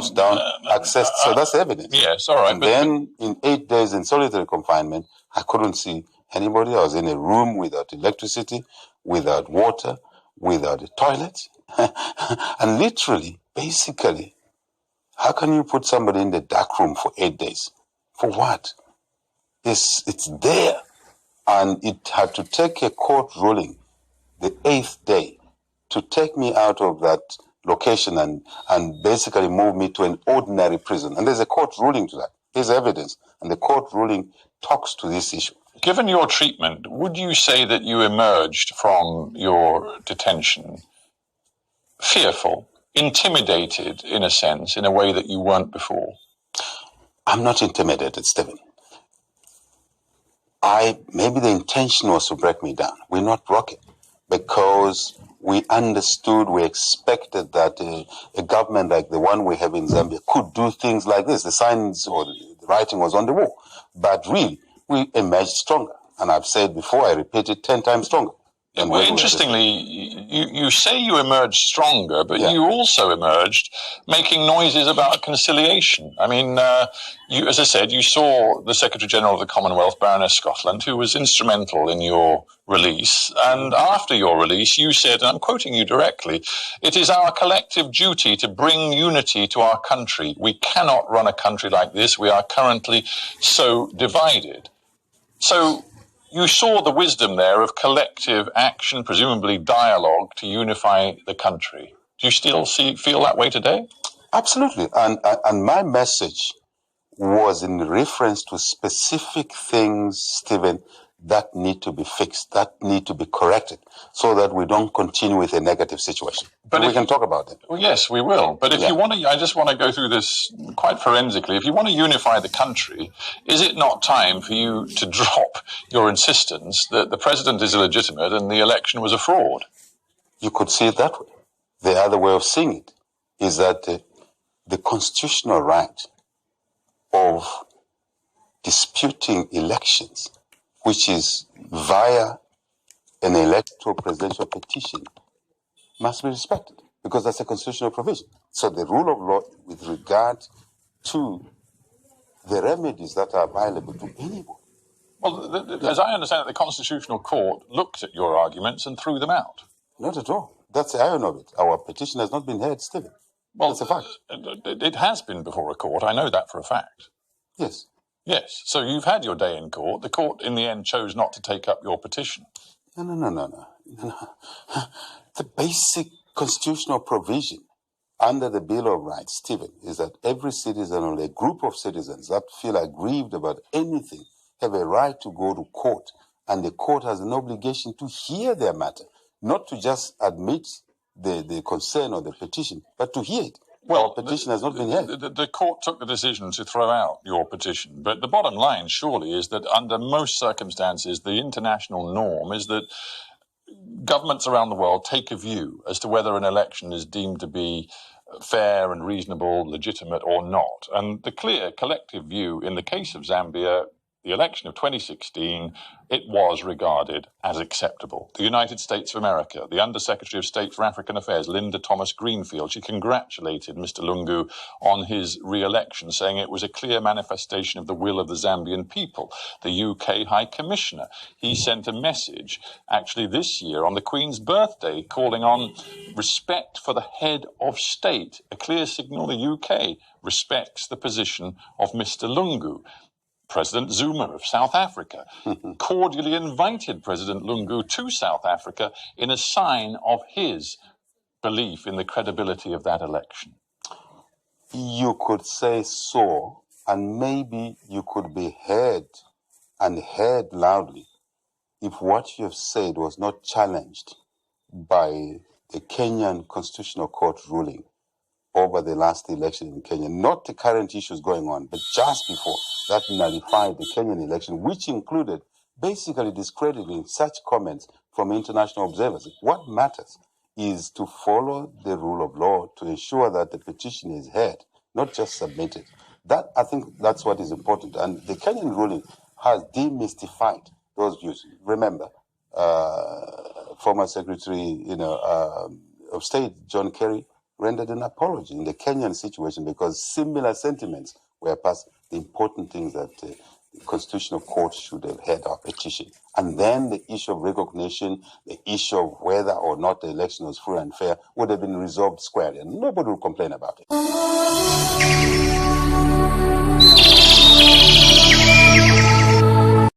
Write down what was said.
house down, accessed. So that's evidence. Yes, all right. And then in 8 days in solitary confinement, I couldn't see anybody. I was in a room without electricity, without water, without a toilet. And literally, basically, how can you put somebody in the dark room for 8 days? For what? It's there. And it had to take a court ruling the 8th day to take me out of that location and basically move me to an ordinary prison. And there's a court ruling to that. There's evidence. And the court ruling talks to this issue. Given your treatment, would you say that you emerged from your detention fearful, intimidated in a sense, in a way that you weren't before? I'm not intimidated, Stephen. Maybe the intention was to break me down. We're not broken because we understood, we expected that a government like the one we have in Zambia could do things like this. The signs or the writing was on the wall. But really, we emerged stronger. And I've said before, I repeat it 10 times stronger. Well, interestingly, you say you emerged stronger, but you also emerged making noises about conciliation. I mean, as I said, you saw the Secretary-General of the Commonwealth, Baroness Scotland, who was instrumental in your release. And after your release, you said, and I'm quoting you directly, "It is our collective duty to bring unity to our country. We cannot run a country like this. We are currently so divided." So you saw the wisdom there of collective action, presumably dialogue, to unify the country. Do you still feel that way today? Absolutely. And my message was in reference to specific things, Stephen, that need to be fixed, that need to be corrected, so that we don't continue with a negative situation. But we can talk about it. Well, yes, we will. But if you want to, I just want to go through this quite forensically. If you want to unify the country, is it not time for you to drop your insistence that the president is illegitimate and the election was a fraud? You could see it that way. The other way of seeing it is that the constitutional right of disputing elections, which is via an electoral presidential petition, must be respected because that's a constitutional provision. So the rule of law with regard to the remedies that are available to anybody. Well, as I understand it, the Constitutional Court looked at your arguments and threw them out. Not at all. That's the iron of it. Our petition has not been heard, Stephen. Well, that's a fact. It has been before a court. I know that for a fact. Yes. Yes. So you've had your day in court. The court, in the end, chose not to take up your petition. No. The basic constitutional provision under the Bill of Rights, Stephen, is that every citizen or a group of citizens that feel aggrieved about anything have a right to go to court, and the court has an obligation to hear their matter, not to just admit the concern or the petition, but to hear it. Well, the petition has not been heard. The court took the decision to throw out your petition, but the bottom line surely is that under most circumstances, the international norm is that governments around the world take a view as to whether an election is deemed to be fair and reasonable, legitimate or not. And the clear collective view in the case of Zambia, the election of 2016, it was regarded as acceptable. The United States of America, the Undersecretary of State for African Affairs, Linda Thomas-Greenfield, she congratulated Mr. Lungu on his re-election, saying it was a clear manifestation of the will of the Zambian people. The UK High Commissioner, he sent a message, actually this year, on the Queen's birthday, calling on respect for the head of state, a clear signal the UK respects the position of Mr. Lungu. President Zuma of South Africa cordially invited President Lungu to South Africa in a sign of his belief in the credibility of that election. You could say so, and maybe you could be heard and heard loudly if what you have said was not challenged by the Kenyan Constitutional Court ruling over the last election in Kenya, not the current issues going on, but just before that nullified the Kenyan election, which included basically discrediting such comments from international observers. What matters is to follow the rule of law to ensure that the petition is heard, not just submitted. That, I think that's what is important. And the Kenyan ruling has demystified those views. Remember, former Secretary of State John Kerry rendered an apology in the Kenyan situation because similar sentiments were passed. The important things that the Constitutional Court should have had our petition. And then the issue of recognition, the issue of whether or not the election was free and fair would have been resolved squarely, and nobody would complain about it.